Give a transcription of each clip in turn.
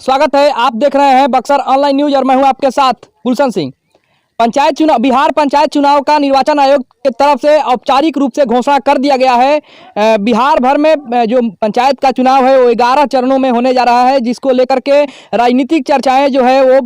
स्वागत है। आप देख रहे हैं बक्सर ऑनलाइन न्यूज और मैं हूं आपके साथ गुलशन सिंह। पंचायत चुनाव, बिहार पंचायत चुनाव का निर्वाचन आयोग की तरफ से औपचारिक रूप से घोषणा कर दिया गया है। बिहार भर में जो पंचायत का चुनाव है वो 11 चरणों में होने जा रहा है, जिसको लेकर के राजनीतिक चर्चाएं जो है वो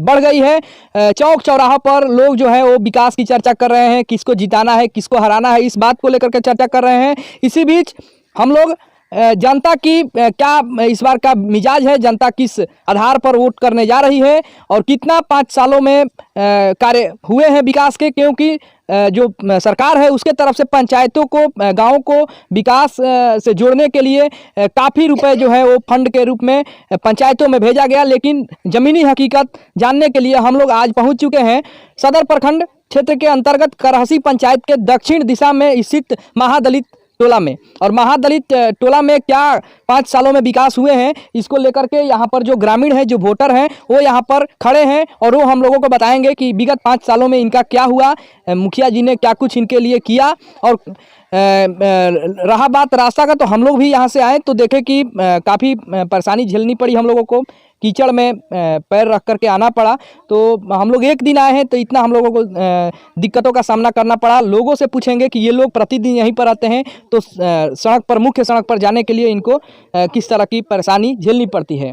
बढ़ गई है। चौक चौराहा पर लोग जो है वो विकास की चर्चा कर रहे हैं, किसको जिताना है, किसको हराना है, इस बात को लेकर के चर्चा कर रहे हैं। इसी बीच हम लोग जनता की क्या इस बार का मिजाज है, जनता किस आधार पर वोट करने जा रही है और कितना 5 सालों में कार्य हुए हैं विकास के, क्योंकि जो सरकार है उसके तरफ से पंचायतों को, गांवों को विकास से जोड़ने के लिए काफ़ी रुपए जो है वो फंड के रूप में पंचायतों में भेजा गया। लेकिन ज़मीनी हकीकत जानने के लिए हम लोग आज पहुंच चुके हैं सदर प्रखंड क्षेत्र के अंतर्गत करहसी पंचायत के दक्षिण दिशा में स्थित महादलित टोला में। और महादलित टोला में क्या 5 सालों में विकास हुए हैं, इसको लेकर के यहाँ पर जो ग्रामीण हैं, जो वोटर हैं, वो यहाँ पर खड़े हैं और वो हम लोगों को बताएंगे कि विगत 5 सालों में इनका क्या हुआ, मुखिया जी ने क्या कुछ इनके लिए किया। और रहा बात रास्ता का, तो हम लोग भी यहाँ से आए तो देखे कि काफ़ी परेशानी झेलनी पड़ी हम लोगों को, कीचड़ में पैर रख करके आना पड़ा। तो हम लोग एक दिन आए हैं तो इतना हम लोगों को दिक्कतों का सामना करना पड़ा। लोगों से पूछेंगे कि ये लोग प्रतिदिन यहीं पर आते हैं तो सड़क पर, मुख्य सड़क पर जाने के लिए इनको किस तरह की परेशानी झेलनी पड़ती है।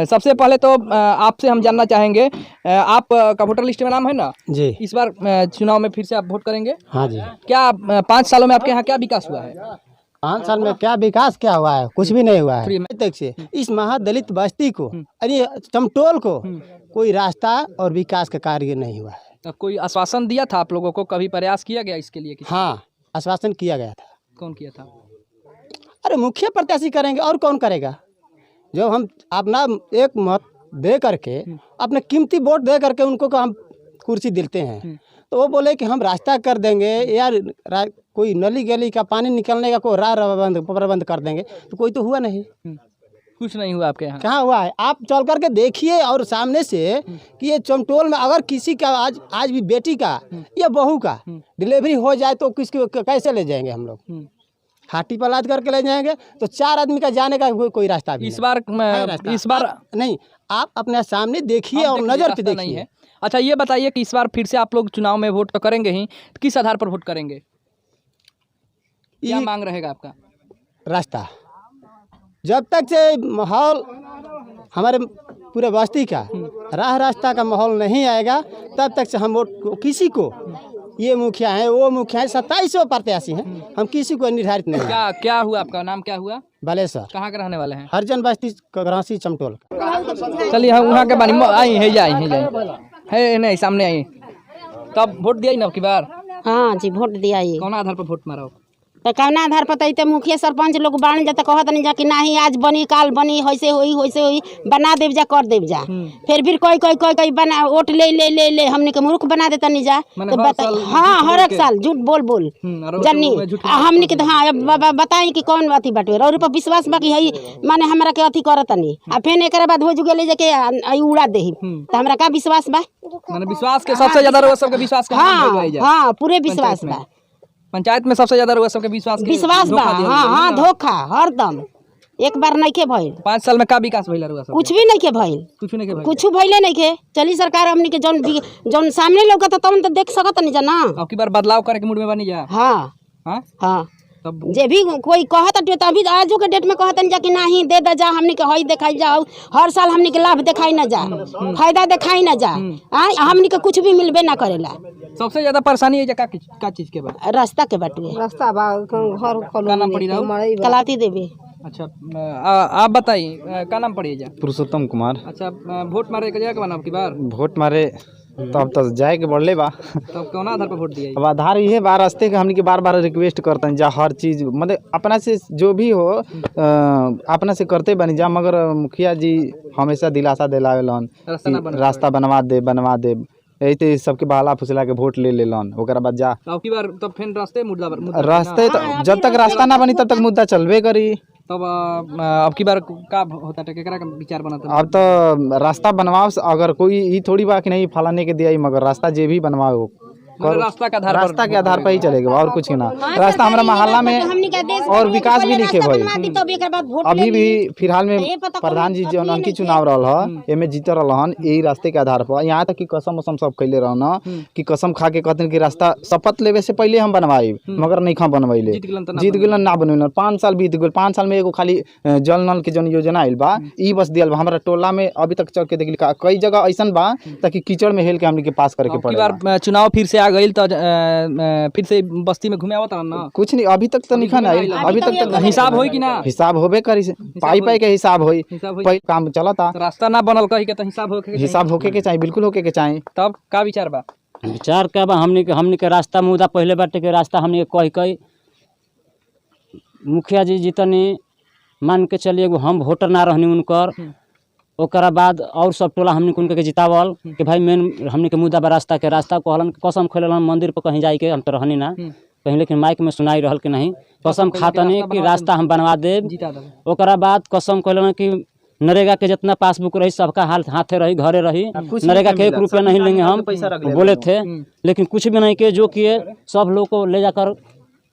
सबसे पहले तो आपसे हम जानना चाहेंगे, आप का वोटर लिस्ट में नाम है ना जी? इस बार चुनाव में फिर से आप वोट करेंगे? हाँ जी। क्या 5 सालों में आपके यहाँ क्या विकास हुआ है? 5 साल में क्या विकास क्या हुआ है? कुछ भी नहीं हुआ है। तक से इस महादलित बस्ती को, अरे चमटोल को कोई रास्ता और विकास का कार्य नहीं हुआ है। कोई आश्वासन दिया था आप लोगों को? कभी प्रयास किया गया इसके लिए? हाँ, आश्वासन किया गया था। कौन किया था? अरे मुखिया प्रत्याशी करेंगे और कौन करेगा? जब हम अपना एक मत दे करके, अपने कीमती वोट दे करके उनको हम कुर्सी दिलते हैं, तो वो बोले कि हम रास्ता कर देंगे यार, कोई नली गली का पानी निकलने का कोई राह प्रबंध कर देंगे, तो कोई तो हुआ नहीं। कुछ नहीं हुआ आपके यहाँ? कहाँ हुआ है? आप चल करके देखिए और सामने से कि ये चमटोल में अगर किसी का आज भी बेटी का या बहू का डिलीवरी हो जाए तो किसको कैसे ले जाएंगे हम लोग? हाथी पर लाद करके ले जाएंगे तो 4 आदमी का जाने का कोई रास्ता भी इस बार नहीं। आप अपने सामने देखिए और नजर पे देखिए। अच्छा, ये बताइए कि इस बार फिर से आप लोग चुनाव में वोट तो करेंगे ही, तो किस आधार पर वोट करेंगे? क्या मांग रहेगा आपका? रास्ता। जब तक से माहौल हमारे पूरे बस्ती का रास्ता का माहौल नहीं आएगा, तब तक से हम वोट किसी को, ये मुखिया है वो मुखिया है, 2700 प्रत्याशी हैं, हम किसी को निर्धारित नहीं। क्या हुआ? आपका नाम क्या हुआ? बालेश्वर। कहाँ के रहने वाले हैं? हरिजन बस्ती करहसी चमटोल। चलिए हम वहाँ के बारे आई है नहीं, सामने आई। तब वोट दिया ही ना आपकी बार? हाँ जी, वोट दिया ही। कौन आधार पर वोट मारा? तो कौना आधार पर? तो मुखिया सरपंच लोग बाण जाता, कहत नहीं जा कि नहीं आज बनी काल बनी, वैसे हुई बना देव जा, कर देव जा। फिर कोई बना वोट ले हमने के मूर्ख बना देता नहीं जा। तो हाँ, हर एक साल झूठ बोल जन्नी हमने के। हाँ, बताई कि कौन अथी बाटे और पर विश्वास बाकी है माने हमरा के अथी करत नहीं, आ फिर एक बाद हो जुगे ले जाके उड़ा दे, तो हमरा का विश्वास बा? माने विश्वास के सबसे ज्यादा रोज सबके विश्वास। हाँ, पूरे विश्वास बा। पंचायत में सबसे ज्यादा रोज सबके विश्वास बा। हाँ, धोखा हरदम। एक बार नहीं के भइल। 5 साल में का विकास भइल? कुछ भी नहीं के भइल, कुछ भइले नहीं के। चली सरकार हमनी के जौन सामने लोग तब तो देख सकत नहीं जाना। अब की बार बदलाव करे के मूड में बनी जा। हाँ जे भी कोई कहत तभी आज के डेट में कहत जा कि नहीं दे दे जा, हमनी के हई दिखाई जाओ, हर साल हमनी के लाभ दिखाई ना जा, फायदा दिखाई ना जा, हमनी के कुछ भी मिलबे ना करेला। सबसे ज्यादा परेशानी है का चीज के बाद? रास्ता के बाटे। रास्ता घर कलाती देवी। अच्छा, आप बताइए क्या नाम पड़ी जा? पुरुषोत्तम कुमार। अच्छा, वोट मारे के जाएगा आपकी बार? वोट मारे तब तो जाए के बढ़ले बा। तब कौन आधार पर वोट दिया? अब आधार ये बार रास्ते के हमने के बार रिक्वेस्ट करते हैं जा, हर चीज मतलब अपना से जो भी हो अपना से करते बनी जा, मगर मुखिया जी हमेशा दिलासा दिलावेलन रास्ता बनवा दे। यही तो सबके बहला फुसला के वोट ले लेलन, ओकरा बाद जा। अब की बार तब फिर रास्ते जब तक रास्ता ना बनी तब तक मुद्दा चलबे करी। तब अब की बार का होता है, केकरा का विचार बनाता? अब तो रास्ता बनवाओ, अगर कोई ये थोड़ी बा कि नहीं फलाने के दिया, मगर रास्ता जे भी बनवाओ रास्ता के आधार पर रास्ता के आधार पर ही चलेगा और कुछ ना। रास्ता हमारा मोहल्ला में और विकास भी नहीं भाई। अभी भी फिलहाल में प्रधान जी जो अंकी चुनाव रहा एमे जीत रहा यही रास्ते के आधार पर। यहाँ तक कि कसम वसम सब कैले रहना कि कसम खा के कहते कि रास्ता शपथ लेवे से पहले हम बनवाई, मगर नहीं खा बनवाइले, जीत गलन ना बनवेलन। 5 साल बीत गए, 5 साल में एगो खाली जल नल के जन योजना आइल बा ई बस दियल बा। हमारा टोला में अभी तक चल के देखली कई जगह ऐसा बा ताकि कीचड़ में हेल के हमनी के पास करे के पड़े। बार चुनाव फिर से आ गई तो फिर से बस्ती में घूमे आवत ना कुछ नहीं अभी तक तो नहीं खाना अभी तक तो हिसाब होई कि ना हिसाब होबे करी से पाई पाई के हिसाब होई पहले काम चला था। रास्ता ना बनल कही के तो हिसाब होके के चाहिए बिल्कुल होके के चाहिए। तब का विचार बा? विचार क्या बा हमनी के रास्ता मुद्दा पहले बाटे के रास्ता हमनी के कही मुखिया जी जीतनी मान के चलिए एगो हम वोटर ना रहनी उनकर ओकरा बाद और सब टोला हमनी के उनके जितावल कि भाई मेन हमनी के मुद्दा बा रास्ता के। रास्ता कहलन कसम खेलन मंदिर पर कहीं जाए के हम तो रहनी ना कहीं, लेकिन माइक में सुनाई रहल कि नहीं कसम खातनी कि रास्ता हम बनवा देब। ओकरा बाद कसम कहलन कि नरेगा के जितना पासबुक रही सबका हाथे रही घरे रही, नरेगा के 1 रुपया नहीं लेंगे हम बोले थे, लेकिन कुछ भी नहीं किए। जो किए सब लोग को ले जाकर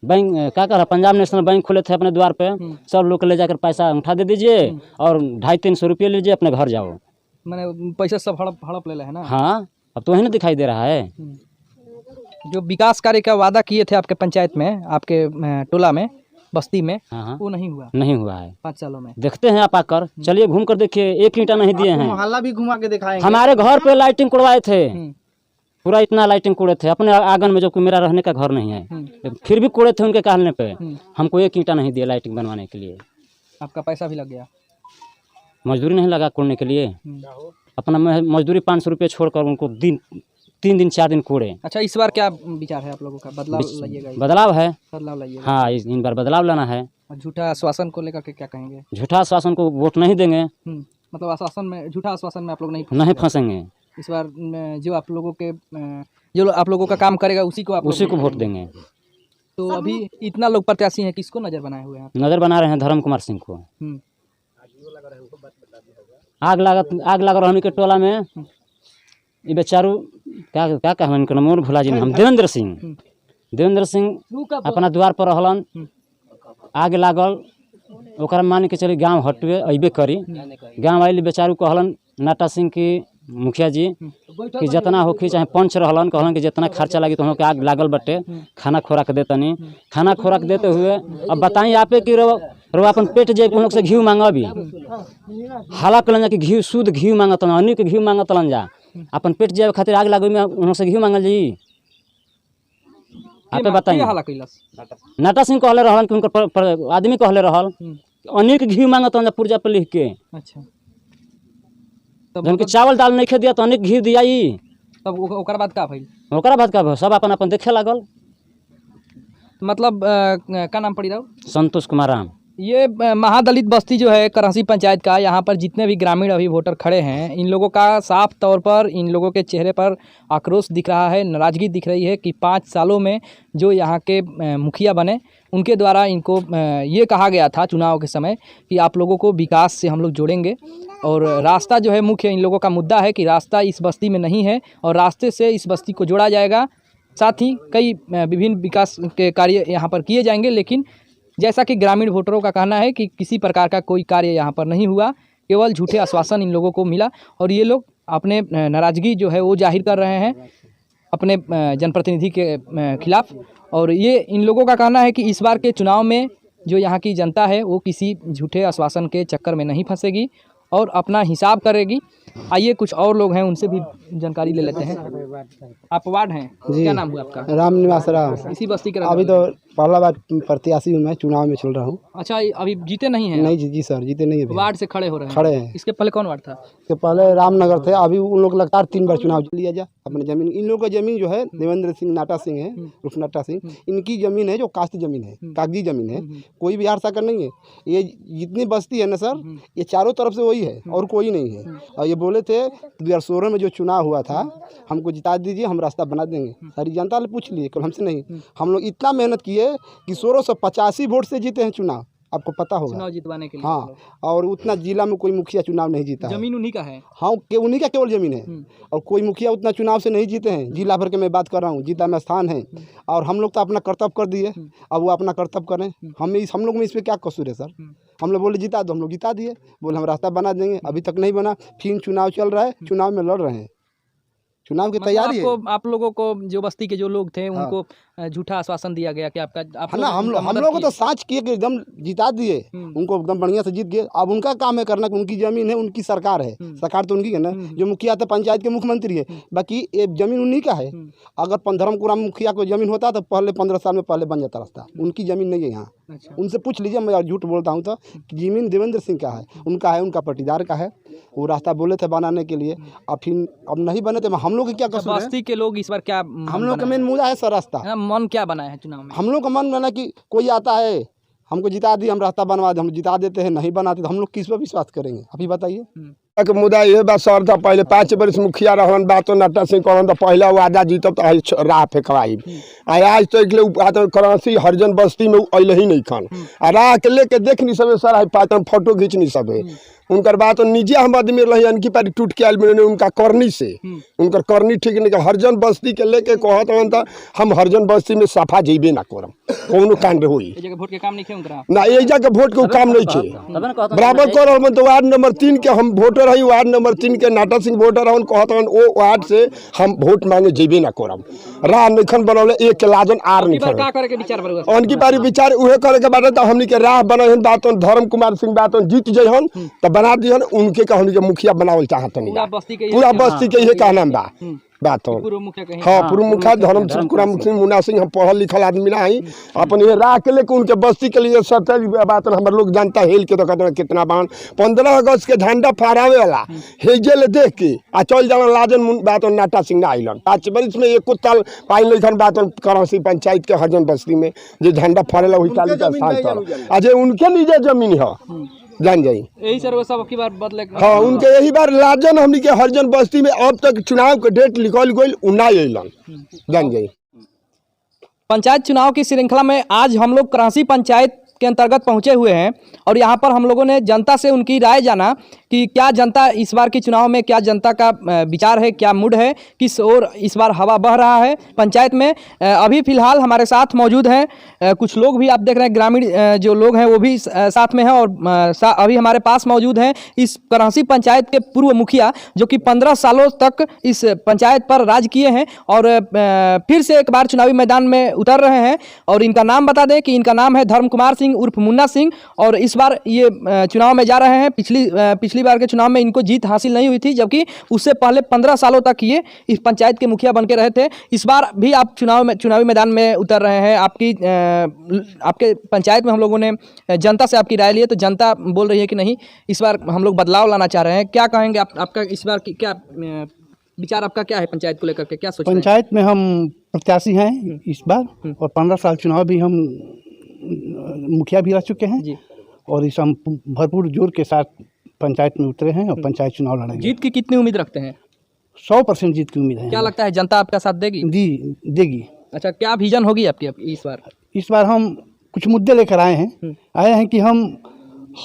बैंक क्या कर पंजाब नेशनल बैंक खोले थे अपने द्वार पे, सब लोग को ले जाकर पैसा उठा दे दीजिए और 250-300 रुपये लीजिए अपने घर जाओ। मैंने पैसा सब हड़प ले है ना। हाँ अब तो वही ना दिखाई दे रहा है। जो विकास कार्य का वादा किए थे आपके पंचायत में, आपके टोला में, बस्ती में, हाँ वो नहीं हुआ है 5 सालों में। देखते हैं आप आकर, चलिए घूम कर देखिए, 1 ईंटा नहीं दिए हैं। मोहल्ला भी घुमा के दिखाएंगे। हमारे घर पे लाइटिंग कुड़वाए थे, पूरा इतना लाइटिंग कोड़े थे अपने आंगन में, जो कि मेरा रहने का घर नहीं है फिर भी कोड़े थे उनके कहने पे। हमको 1 ईंटा नहीं दिया लाइटिंग बनवाने के लिए। आपका पैसा भी लग गया, मजदूरी नहीं लगा कोड़ने के लिए। अपना मजदूरी 500 रुपये छोड़कर उनको 3 दिन 4 दिन कोड़े। अच्छा इस बार क्या विचार है आप लोगों का? बदलाव लाइएगा? बदलाव लाइएगा। हाँ इन बार बदलाव लाना है। और झूठा आश्वासन को लेकर के क्या कहेंगे? झूठा आश्वासन को वोट नहीं देंगे। मतलब आश्वासन में, झूठा आश्वासन में आप लोग नहीं फंसेंगे। इस बार जो आप लोगों का काम करेगा उसी को वोट देंगे। तो अभी इतना लोग प्रत्याशी हैं, किसको नजर बनाए हुए हैं? नजर बना रहे हैं धर्म कुमार सिंह को। आग लगा रहा के टोला में ये बेचारू क्या कह इनका नाम भुला जी हम देवेंद्र सिंह अपना द्वार पर रहलन, आग लागल ओकरा मान के चली गाँव हटवे अबे करी। गाँव वाले बेचारू कहलन नाटा सिंह की मुखिया जी कि जितना होखी चाहे पंच रहलन कहलन कि जितना खर्चा लगी तो हम लोग आग लागल बटे खाना खोराक देतनी। खाना खोराक देते हुए अब बताइए आप कि रो अपन पेट जे उन लोग से घी मांगा भी हाला कलन जा कि घी शुद्ध घी मांगत अनिक घी मांगत जा अपन पेट जे खातिर आग लागो में उन लोग से घी मांगल जी। आप बताइए। नाटा सिंह कहले रहलन कि उनकर आदमी कहले रहल अनिक घी मांगत पुर्जा पर लिख के। अच्छा जबकि चावल दाल नहीं खे दिया तो अनेक घी दिया। तब ओकर बाद का भइल? ओकरा बाद का सब अपन देखे लागल। मतलब का नाम पड़ी रहा? संतोष कुमार राम। ये महादलित बस्ती जो है करहसी पंचायत का, यहाँ पर जितने भी ग्रामीण अभी वोटर खड़े हैं इन लोगों का साफ तौर पर इन लोगों के चेहरे पर आक्रोश दिख रहा है, नाराज़गी दिख रही है कि 5 सालों में जो यहाँ के मुखिया बने उनके द्वारा इनको ये कहा गया था चुनाव के समय कि आप लोगों को विकास से हम लोग जोड़ेंगे। और रास्ता जो है मुख्य इन लोगों का मुद्दा है कि रास्ता इस बस्ती में नहीं है और रास्ते से इस बस्ती को जोड़ा जाएगा। साथ ही कई विभिन्न विकास के कार्य यहाँ पर किए जाएंगे, लेकिन जैसा कि ग्रामीण वोटरों का कहना है कि किसी प्रकार का कोई कार्य यहाँ पर नहीं हुआ, केवल झूठे आश्वासन इन लोगों को मिला और ये लोग अपने नाराज़गी जो है वो जाहिर कर रहे हैं अपने जनप्रतिनिधि के खिलाफ। और ये इन लोगों का कहना है कि इस बार के चुनाव में जो यहाँ की जनता है वो किसी झूठे आश्वासन के चक्कर में नहीं फंसेगी और अपना हिसाब करेगी। आइए कुछ और लोग हैं उनसे भी जानकारी ले लेते हैं। आप वार्ड हैं, क्या नाम हुआ आपका? राम निवास राम। इसी बस्ती के? अभी तो पहला बार प्रत्याशी हूँ मैं, चुनाव में चल रहा हूँ। अच्छा अभी जीते नहीं हैं? नहीं जी सर जीते नहीं है। वार्ड से खड़े हो रहे हैं? खड़े हैं। इसके पहले कौन वार्ड था? इसके पहले रामनगर थे। अभी उन लोग लगातार 3 बार चुनाव लिया जा अपने जमीन। इन लोगों का जमीन जो है देवेंद्र सिंह नाटा सिंह है उर्फ नाटा सिंह, इनकी जमीन है जो कास्ती जमीन है, कागजी जमीन है, कोई बिहार सरकार नहीं है। ये जितनी बस्ती है ना सर ये चारों तरफ से वही है और कोई नहीं है। और ये बोले थे 2016 में जो चुनाव हुआ था हमको जिता दीजिए हम रास्ता बना देंगे। सारी जनता ने पूछ लिए, केवल हमसे नहीं। हम लोग इतना मेहनत किए कि 1685 वोट से जीते हैं चुनाव आपको पता होगा। चुनाव जितवाने के लिए। हाँ, और उतना जिला में कोई मुखिया चुनाव नहीं जीता है। जमीन उन्हीं का है। हाँ, उन्हीं का केवल जमीन है, और कोई मुखिया उतना चुनाव से नहीं जीते हैं। जिला भर के मैं बात कर रहा हूँ, जीता में स्थान है, और हम लोग तो अपना कर्तव्य कर दिए, अब वो अपना कर्तव्य करें। हम लोग में इसमें क्या कसूर है सर? हम लोग बोले जिता दो, हम लोग जिता दिए, बोले हम रास्ता बना देंगे, अभी तक नहीं बना। फिर चुनाव चल रहा है, चुनाव में लड़ रहे हैं, चुनाव की तैयारी है। आप लोगों को जो बस्ती के जो लोग थे उनको झूठा आश्वासन दिया गया कि आपका है ना, हम लोगों को तो साँच किए कि एकदम जिता दिए, उनको एकदम बढ़िया से जीत गए। अब उनका काम है करना कि उनकी जमीन है, उनकी सरकार है, सरकार तो उनकी है ना, जो मुखिया था पंचायत के मुख्यमंत्री है, बाकी ये जमीन उन्हीं का है। अगर धर्मपुरा मुखिया को जमीन होता तो पहले 15 साल में पहले बन जाता रास्ता। उनकी जमीन नहीं है यहाँ। उनसे पूछ लीजिए, मैं झूठ बोलता हूँ तो, जमीन देवेंद्र सिंह का है, उनका है, उनका पट्टीदार का है। वो रास्ता बोले थे बनाने के लिए, अब नहीं बने थे। हम लोग क्या कसूर है? बस्ती के लोग इस बार क्या हम लोग का मेन मुद्दा है सर रास्ता। मन क्या बना है चुनाव में? हम लोग का मन बना कि कोई आता है, हमको जिता दी, हम रास्ता बनवा दे, हम जिता देते हैं, नहीं बनाते तो हम लोग किस पर विश्वास करेंगे? अभी बताइए। एक मुद्दा ये बात सर था, पहले 5 वर्ष मुखिया रहन बात तो नट्टा सिंह करन तो पहला वादा जीतब तो राह फेंकवाई। आज तो एक कराची हरजन बस्ती में अल ही नहीं खान राह के लेके देख नहीं सबे सर, पातन फोटो खींच नहीं सबे। उनकर बात निजी हम आदमी रही, अनकी पारी टूट के आयल मिले उनका करनी से, उनकर करनी ठीक नहीं। हरजन बस्ती के लेके कहत हन त हम हरजन बस्ती में सफा जेबे ना करम, कोनो कांड होई वोट के काम नहीं खे उनकरा ना, ये जगह वोट के काम नहीं छे। बराबर करल मन तो वार्ड नंबर 3 के हम वोटर रही, वार्ड नंबर 3 के नाटा सिंह वोटर हन, कहत हन ओ वार्ड से हम वोट मांगे जेबे ना करम। राह निखन बनौले एक के लाजन आर नहीं का करे के विचार बरुआ उनकी पारी विचार उहे करे के बाद तो हमनी के राह बनहन बात धर्म कुमार सिंह बात जीत जइहन त बना दिहन, उनके का हमनी के मुखिया बनावल चाहत नहीं। पूरा बस्ती के ये कहना बा बात हो। हाँ, पूर्व मुखिया धर्म सिंह कुमार सिंह मुन्ना सिंह हम पढ़ल लिखल आदमी ना ही, अपन ये राह के लेके उनके बस्ती के लिए सत्तर बात हमारे लोग जानता हेल के तो कहते कितना बान 15 अगस्त के झंडा फहरावे वाला हेजे ले देख के आ चल जाना लाजन बात नाटा सिंह ना आइलन। 5 वर्ष में एक ताल पाई लिखन बात कराची पंचायत के हरजन बस्ती में जो झंडा फहरेला वही 40 साल तक आज उनके निजे जमीन है, जान जाई। यही सर वो सब की बार बदले। हाँ, उनके यही बार लाजन हमनी के हरजन बस्ती में अब तक चुनाव के डेट लिखल गइल उना अइलन, जान जाई। पंचायत चुनाव की श्रृंखला में आज हम लोग कराची पंचायत के अंतर्गत पहुंचे हुए हैं और यहाँ पर हम लोगों ने जनता से उनकी राय जाना कि क्या जनता इस बार की चुनाव में क्या जनता का विचार है, क्या मूड है, किस ओर इस बार हवा बह रहा है पंचायत में। अभी फिलहाल हमारे साथ मौजूद हैं कुछ लोग भी, आप देख रहे हैं ग्रामीण जो लोग हैं वो भी साथ में हैं, और अभी हमारे पास मौजूद हैं इस कराची पंचायत के पूर्व मुखिया जो कि 15 सालों तक इस पंचायत पर राज किए हैं और फिर से एक बार चुनावी मैदान में उतर रहे हैं। और इनका नाम बता दें कि इनका नाम है धर्म कुमार सिंह उर्फ मुन्ना सिंह, और इस बार ये चुनाव में जा रहे हैं। पिछली बार के चुनाव में इनको जीत हासिल नहीं हुई थी, जबकि उससे पहले 15 सालों तक ये इस पंचायत के मुखिया बनके रहे थे। इस बार भी आप चुनावी मैदान में उतर रहे हैं। आपके पंचायत में हम लोगों ने जनता से आपकी राय ली है, तो जनता बोल रही है कि नहीं इस बार हम लोग बदलाव लाना चाह रहे हैं। क्या कहेंगे आपका इस बार क्या विचार आपका क्या है पंचायत को लेकर के, क्या सोच रहे हैं? पंचायत में हम प्रत्याशी हैं इस बार, और 15 साल चुनाव भी हम मुखिया भी रह चुके हैं जी, और इस हम भरपूर जोर के साथ पंचायत में उतरे हैं और पंचायत चुनाव लड़ेंगे। जीत की कितनी उम्मीद रखते हैं? 100% जीत की उम्मीद है। क्या लगता है जनता आपका साथ देगी? देगी। अच्छा, क्या विजन होगी आपकी इस बार? इस बार हम कुछ मुद्दे लेकर आए हैं कि हम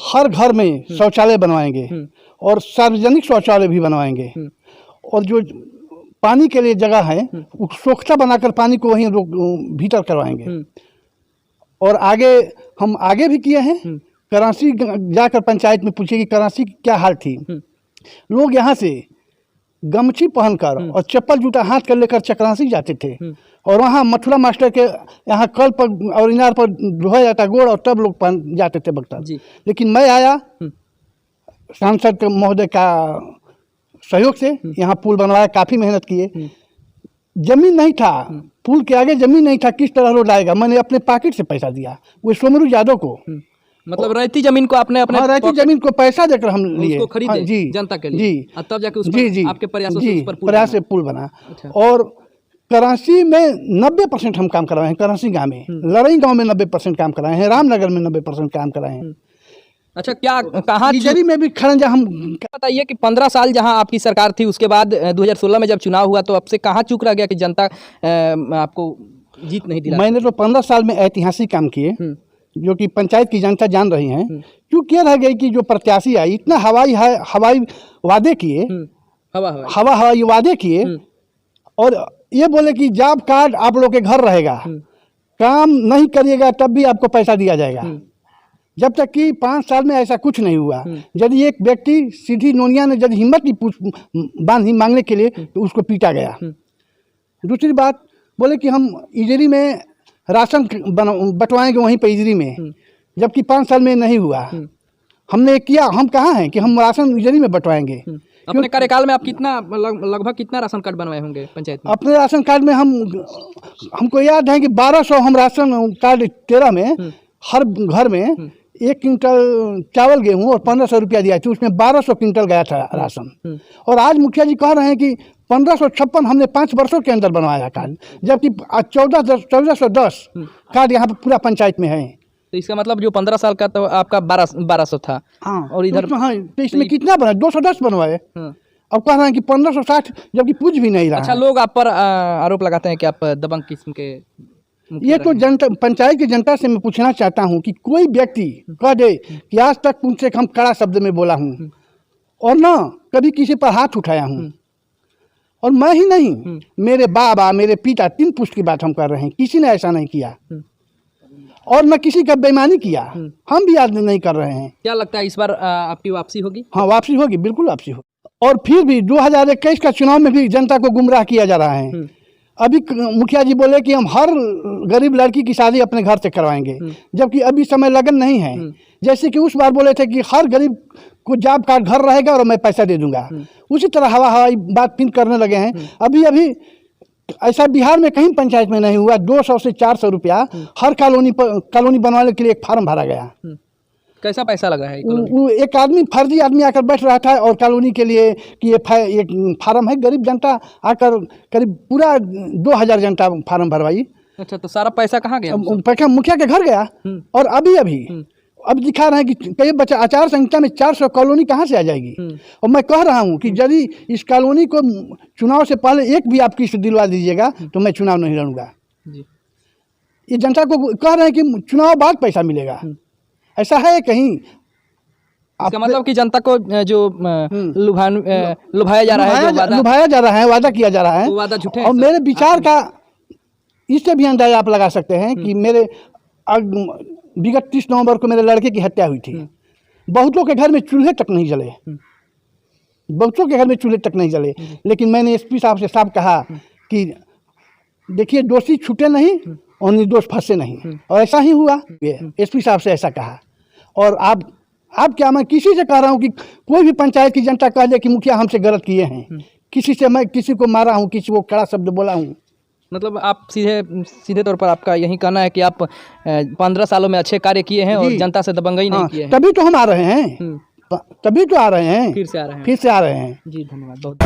हर घर में शौचालय बनवाएंगे और सार्वजनिक शौचालय भी बनवाएंगे, और जो पानी के लिए जगह है सोख्ता बनाकर पानी को वहीं भीतर करवाएंगे। और हम आगे भी किए हैं। कराची जाकर पंचायत में पूछिए कि कराची की क्या हाल थी। लोग यहाँ से गमछी पहनकर और चप्पल जूता हाथ कर लेकर चक्रासी जाते थे, और वहाँ मथुरा मास्टर के यहाँ कल पर और इनार पर धोया जाता गोड़, और तब लोग पहन जाते थे बख्तर। लेकिन मैं आया सांसद महोदय का सहयोग से, यहाँ पुल बनवाया, काफ़ी मेहनत किए। जमीन नहीं था, पुल के आगे जमीन नहीं था, किस तरह रोड आएगा? मैंने अपने पॉकेट से पैसा दिया वो सोमरू यादव को। मतलब रहती जमीन को आपने अपने रहती जमीन को पैसा देकर हम लिए उसको खरीदे जी जनता के लिए जी, और तब जाके उस पर आपके प्रयासों से उस पर प्रयास से पुल बना। और कराची में 90% हम काम कराए हैं। कराची गाँव में, लड़ई गाँव में 90% काम कराए हैं, रामनगर में 90% काम कराए हैं। अच्छा, क्या कहाँ में भी खरंजा हम बताइए कि 15 साल जहां आपकी सरकार थी, उसके बाद 2016 में जब चुनाव हुआ तो अब से कहाँ चूक रह गया कि जनता आपको जीत नहीं दिला? मैंने तो 15 साल में ऐतिहासिक काम किए, जो कि पंचायत की जनता जान रही हैं, क्यों क्या रह गई कि जो प्रत्याशी आई इतना हवाई वादे किए, हवाई वादे किए और ये बोले कि जॉब कार्ड आप लोग के घर रहेगा, काम नहीं करिएगा तब भी आपको पैसा दिया जाएगा। जब तक कि 5 साल में ऐसा कुछ नहीं हुआ। यदि एक व्यक्ति सीधी नोनिया ने यदि हिम्मत की बांधी मांगने के लिए तो उसको पीटा गया। दूसरी बात बोले कि हम इजरी में राशन बंटवाएंगे वहीं पर इजरी में, जबकि 5 साल में नहीं हुआ। हमने किया, हम कहाँ हैं कि हम राशन इजरी में बंटवाएंगे। अपने कार्यकाल में आप कितना लगभग कितना राशन कार्ड बनवाए होंगे पंचायत में? अपने राशन कार्ड में हमको याद है कि 1200 हम राशन कार्ड 13 में हर घर में 1 क्विंटल चावल गेहूँ और 1500 रुपया दिया था, उसमें 1200 क्विंटल गया था राशन। और आज मुखिया जी कह रहे हैं कि 1556 हमने 5 वर्षों के अंदर बनवाया कार्ड, जबकि 1410 कार्ड यहाँ पर पूरा पंचायत में है। तो इसका मतलब जो 15 साल का तो आपका 1200 था। हाँ, और इधर हाँ, तो इसमें कितना बना? 210 बनवाए। अब कह रहे हैं कि 1560, जबकि पूछ भी नहीं रहा। अच्छा, लोग आप पर आरोप लगाते हैं कि आप दबंग किस्म के। ये तो जनता, पंचायत की जनता से मैं पूछना चाहता हूँ कि कोई व्यक्ति कह दे कि आज तक उनसे हम कड़ा शब्द में बोला हूँ और ना कभी किसी पर हाथ उठाया हूँ, और मैं ही नहीं, मेरे बाबा, मेरे पिता, 3 पुष्ट की बात हम कर रहे हैं, किसी ने ऐसा नहीं किया और न किसी का बेईमानी किया, हम भी आज नहीं कर रहे हैं। क्या लगता है इस बार आपकी वापसी होगी? हाँ, वापसी होगी, बिल्कुल वापसी होगी। और फिर भी 2021 का चुनाव में भी जनता को गुमराह किया जा रहा है। अभी मुखिया जी बोले कि हम हर गरीब लड़की की शादी अपने घर से करवाएंगे, जबकि अभी समय लगन नहीं है। जैसे कि उस बार बोले थे कि हर गरीब को जॉब कार्ड घर रहेगा और मैं पैसा दे दूंगा, उसी तरह हवाई बात फिर करने लगे हैं। अभी ऐसा बिहार में कहीं पंचायत में नहीं हुआ। 200 से 400 रुपया हर कॉलोनी बनवाने के लिए एक फार्म भरा गया। कैसा पैसा लगा है? वो एक आदमी, फर्जी आदमी आकर बैठ रहा था और कॉलोनी के लिए कि ये एक फार्म है, गरीब जनता आकर करीब पूरा 2000 जनता फार्म भरवाई। अच्छा, तो सारा पैसा कहाँ गया? पैसा मुखिया के घर गया। और अब दिखा रहे हैं कि कई बच्चा आचार संहिता में 400 कॉलोनी कहाँ से आ जाएगी। और मैं कह रहा हूँ कि यदि इस कॉलोनी को चुनाव से पहले एक भी आप किस्त दिलवा दीजिएगा तो मैं चुनाव नहीं लड़ूंगा। ये जनता को कह रहे हैं कि चुनाव बाद पैसा मिलेगा, ऐसा है कहीं? इसका मतलब कि जनता को जो लुभाया जा रहा है, लुभाया जा रहा है, वादा किया जा रहा है, वादा झूठे। और मेरे विचार का इससे भी अंदाजा आप लगा सकते हैं कि मेरे विगत 30 नवंबर को मेरे लड़के की हत्या हुई थी। बहुतों के घर में चूल्हे तक नहीं जले, बहुतों के घर में चूल्हे तक नहीं जले, लेकिन मैंने एसपी साहब से साफ कहा कि देखिए, दोषी छूटे नहीं और निर्दोष फंसे नहीं, और ऐसा ही हुआ। एसपी साहब से ऐसा कहा। और आप क्या, मैं किसी से कह रहा हूँ कि कोई भी पंचायत की जनता कह दे कि मुखिया हमसे गलत किए हैं, किसी से मैं किसी को मारा हूँ, किसी को कड़ा शब्द बोला हूँ, मतलब आप सीधे तौर पर आपका यही कहना है कि आप 15 सालों में अच्छे कार्य किए हैं और जनता से दबंगई नहीं किए हैं। तभी तो हम आ रहे हैं, तभी तो आ रहे हैं, फिर से आ रहे हैं। जी, धन्यवाद बहुत।